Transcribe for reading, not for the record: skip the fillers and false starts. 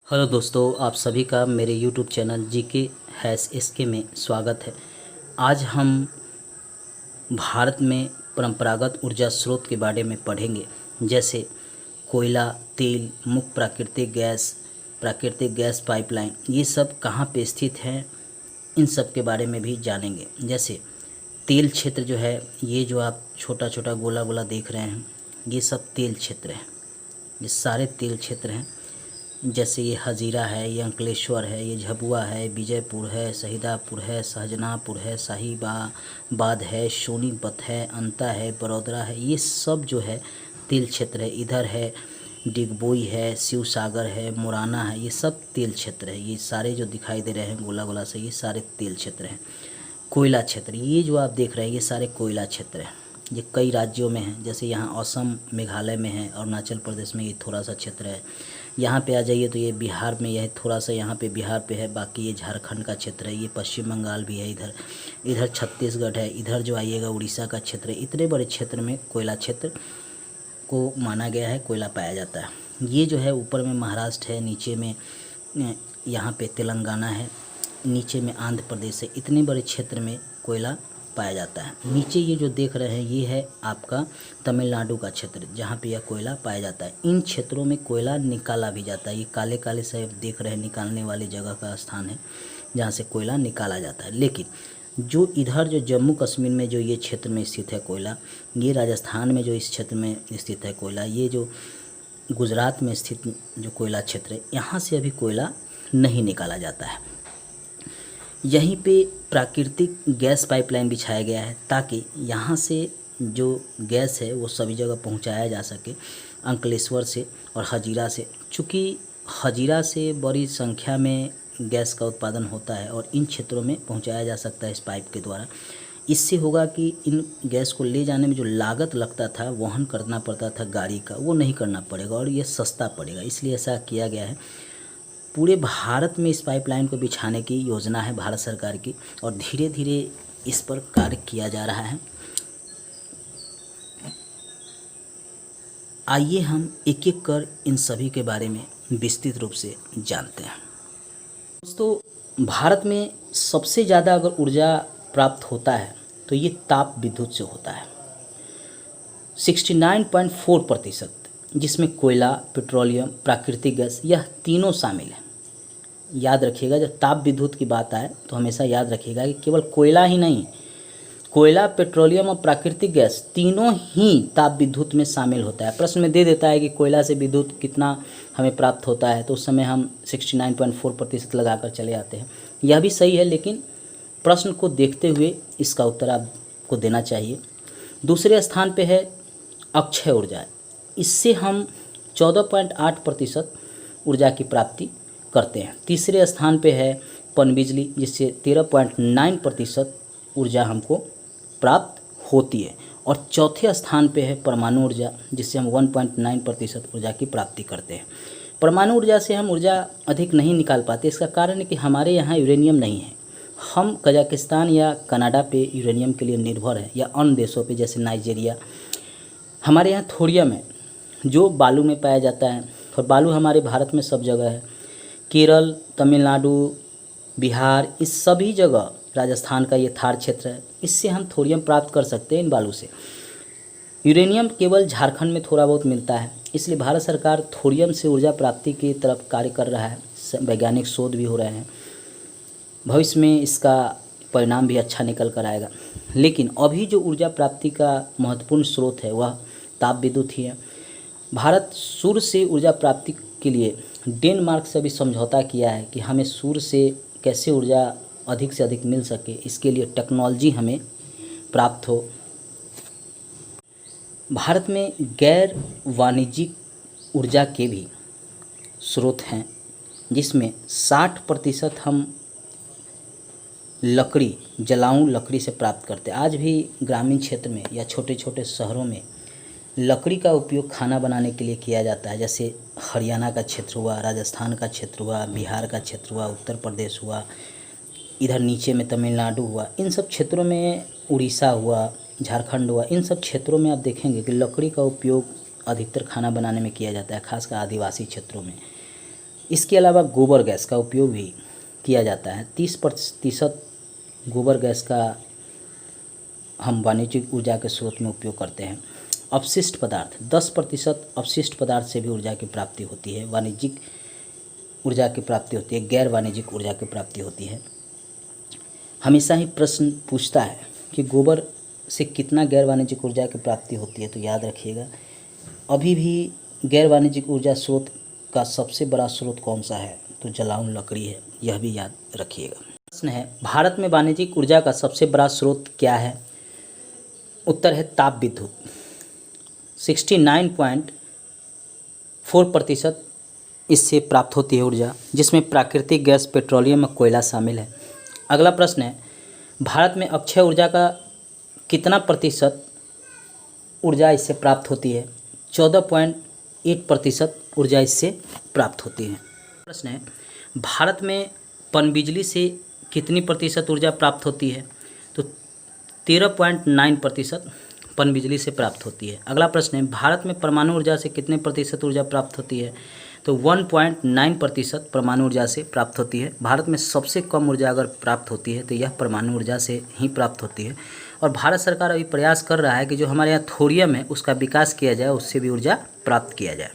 Hello दोस्तों, आप सभी का मेरे यूट्यूब चैनल GK-SK में स्वागत है। आज हम भारत में परंपरागत ऊर्जा स्रोत के बारे में पढ़ेंगे, जैसे कोयला, तेल, मुख्य प्राकृतिक गैस पाइपलाइन, ये सब कहाँ पे स्थित हैं, इन सब के बारे में भी जानेंगे। जैसे तेल क्षेत्र जो है, ये जो आप छोटा छोटा गोला गोला देख रहे हैं, ये सब तेल क्षेत्र है। ये सारे तेल क्षेत्र हैं। जैसे ये हजीरा है, ये अंकलेश्वर है, ये झबुआ है, विजयपुर है, शहीदापुर है, सहजनापुर है, शाहीबाद है, सोनीपत है, अंता है, बड़ौदा है, ये सब जो है तेल क्षेत्र है। इधर है डिगबोई है, शिव सागर है, मुराना है, ये सब तेल क्षेत्र है। ये सारे जो दिखाई दे रहे हैं गोला गोला से, ये सारे तेल क्षेत्र हैं। कोयला क्षेत्र, ये जो आप देख रहे हैं, ये सारे कोयला क्षेत्र हैं। ये कई राज्यों में है, जैसे यहाँ असम, मेघालय में है, अरुणाचल प्रदेश में ये थोड़ा सा क्षेत्र है। यहाँ पे आ जाइए तो ये बिहार में, यह थोड़ा सा यहाँ पे बिहार पे है। बाकी ये झारखंड का क्षेत्र है, ये पश्चिम बंगाल भी है, इधर छत्तीसगढ़ है, इधर जो आइएगा उड़ीसा का क्षेत्र है। इतने बड़े क्षेत्र में कोयला क्षेत्र को माना गया है, कोयला पाया जाता है। ये जो है ऊपर में महाराष्ट्र है, नीचे में यहाँ पे तेलंगाना है, नीचे में आंध्र प्रदेश है। इतने बड़े क्षेत्र में कोयला पाया जाता है। नीचे ये जो देख रहे हैं, ये है आपका तमिलनाडु का क्षेत्र, जहाँ पे यह कोयला पाया जाता है। इन क्षेत्रों में कोयला निकाला भी जाता है। ये काले काले से देख रहे हैं, निकालने वाली जगह का स्थान है जहाँ से कोयला निकाला जाता है। लेकिन जो इधर जो जम्मू कश्मीर में जो ये क्षेत्र में स्थित है कोयला, ये राजस्थान में जो इस क्षेत्र में स्थित है कोयला, ये जो गुजरात में स्थित जो कोयला क्षेत्र है, यहाँ से अभी कोयला नहीं निकाला जाता है। यहीं पे प्राकृतिक गैस पाइपलाइन बिछाया गया है, ताकि यहाँ से जो गैस है वो सभी जगह पहुँचाया जा सके, अंकलेश्वर से और हजीरा से। चूँकि हजीरा से बड़ी संख्या में गैस का उत्पादन होता है और इन क्षेत्रों में पहुँचाया जा सकता है इस पाइप के द्वारा। इससे होगा कि इन गैस को ले जाने में जो लागत लगता था, वहन करना पड़ता था गाड़ी का, वो नहीं करना पड़ेगा और ये सस्ता पड़ेगा। इसलिए ऐसा किया गया है। पूरे भारत में इस पाइपलाइन को बिछाने की योजना है भारत सरकार की, और धीरे धीरे इस पर कार्य किया जा रहा है। आइए हम एक एक कर इन सभी के बारे में विस्तृत रूप से जानते हैं। दोस्तों, भारत में सबसे ज़्यादा अगर ऊर्जा प्राप्त होता है तो ये ताप विद्युत से होता है, 69.4%, जिसमें कोयला, पेट्रोलियम, प्राकृतिक गैस, यह तीनों शामिल है। याद रखिएगा, जब ताप विद्युत की बात आए तो हमेशा याद रखिएगा कि केवल कोयला ही नहीं, कोयला, पेट्रोलियम और प्राकृतिक गैस तीनों ही ताप विद्युत में शामिल होता है। प्रश्न में दे देता है कि कोयला से विद्युत कितना हमें प्राप्त होता है, तो उस समय हम 69.4% लगाकर चले आते हैं। यह भी सही है, लेकिन प्रश्न को देखते हुए इसका उत्तर आपको देना चाहिए। दूसरे स्थान पे है अक्षय ऊर्जा। इससे हम 14.8% ऊर्जा की प्राप्ति करते हैं। तीसरे स्थान पे है पनबिजली, जिससे 13.9% ऊर्जा हमको प्राप्त होती है। और चौथे स्थान पे है परमाणु ऊर्जा, जिससे हम 1.9% ऊर्जा की प्राप्ति करते हैं। परमाणु ऊर्जा से हम ऊर्जा अधिक नहीं निकाल पाते। इसका कारण है कि हमारे यहाँ यूरेनियम नहीं है। हम कजाकिस्तान या कनाडा पे यूरेनियम के लिए निर्भर है, या अन्य देशों पे जैसे नाइजीरिया। हमारे यहाँ थोरियम है जो बालू में पाया जाता है, और बालू हमारे भारत में सब जगह है। केरल, तमिलनाडु, बिहार, इस सभी जगह, राजस्थान का ये थार क्षेत्र है, इससे हम थोरियम प्राप्त कर सकते हैं इन बालू से। यूरेनियम केवल झारखंड में थोड़ा बहुत मिलता है। इसलिए भारत सरकार थोरियम से ऊर्जा प्राप्ति की तरफ कार्य कर रहा है। वैज्ञानिक शोध भी हो रहे हैं। भविष्य में इसका परिणाम भी अच्छा निकल कर आएगा। लेकिन अभी जो ऊर्जा प्राप्ति का महत्वपूर्ण स्रोत है वह ताप विद्युत ही है। भारत सूर्य से ऊर्जा प्राप्ति के लिए डेनमार्क से भी समझौता किया है कि हमें सूर्य से कैसे ऊर्जा अधिक से अधिक मिल सके, इसके लिए टेक्नोलॉजी हमें प्राप्त हो। भारत में गैर वाणिज्यिक ऊर्जा के भी स्रोत हैं, जिसमें 60% हम जलाऊं लकड़ी से प्राप्त करते हैं। आज भी ग्रामीण क्षेत्र में या छोटे छोटे शहरों में लकड़ी का उपयोग खाना बनाने के लिए किया जाता है। जैसे हरियाणा का क्षेत्र हुआ, राजस्थान का क्षेत्र हुआ, बिहार का क्षेत्र हुआ, उत्तर प्रदेश हुआ, इधर नीचे में तमिलनाडु हुआ, इन सब क्षेत्रों में उड़ीसा हुआ, झारखंड हुआ, इन सब क्षेत्रों में आप देखेंगे कि लकड़ी का उपयोग अधिकतर खाना बनाने में किया जाता है, खासकर आदिवासी क्षेत्रों में। इसके अलावा गोबर गैस का उपयोग भी किया जाता है। 30% गोबर गैस का हम वाणिज्यिक ऊर्जा के स्रोत में उपयोग करते हैं। अपशिष्ट पदार्थ 10% अपशिष्ट पदार्थ से भी ऊर्जा की प्राप्ति होती है, वाणिज्यिक ऊर्जा की प्राप्ति होती है, गैर वाणिज्यिक ऊर्जा की प्राप्ति होती है। हमेशा ही प्रश्न पूछता है कि गोबर से कितना गैर वाणिज्यिक ऊर्जा की प्राप्ति होती है, तो याद रखिएगा अभी भी गैर वाणिज्यिक ऊर्जा स्रोत का सबसे बड़ा स्रोत कौन सा है, तो जलाउन लकड़ी है, यह भी याद रखिएगा। प्रश्न है भारत में वाणिज्यिक ऊर्जा का सबसे बड़ा स्रोत क्या है? उत्तर है ताप विद्युत। 69.4% इससे प्राप्त होती है ऊर्जा, जिसमें प्राकृतिक गैस, पेट्रोलियम और कोयला शामिल है। अगला प्रश्न है भारत में अक्षय ऊर्जा का कितना प्रतिशत ऊर्जा इससे प्राप्त होती है? 14.8% ऊर्जा इससे प्राप्त होती है। प्रश्न है भारत में पनबिजली से कितनी प्रतिशत ऊर्जा प्राप्त होती है? तो 13.9% पनबिजली से प्राप्त होती है। अगला प्रश्न है भारत में परमाणु ऊर्जा से कितने प्रतिशत ऊर्जा प्राप्त होती है? तो 1.9% परमाणु ऊर्जा से प्राप्त होती है। भारत में सबसे कम ऊर्जा अगर प्राप्त होती है तो यह परमाणु ऊर्जा से ही प्राप्त होती है। और भारत सरकार अभी प्रयास कर रहा है कि जो हमारे यहाँ थोरियम है उसका विकास किया जाए, उससे भी ऊर्जा प्राप्त किया जाए।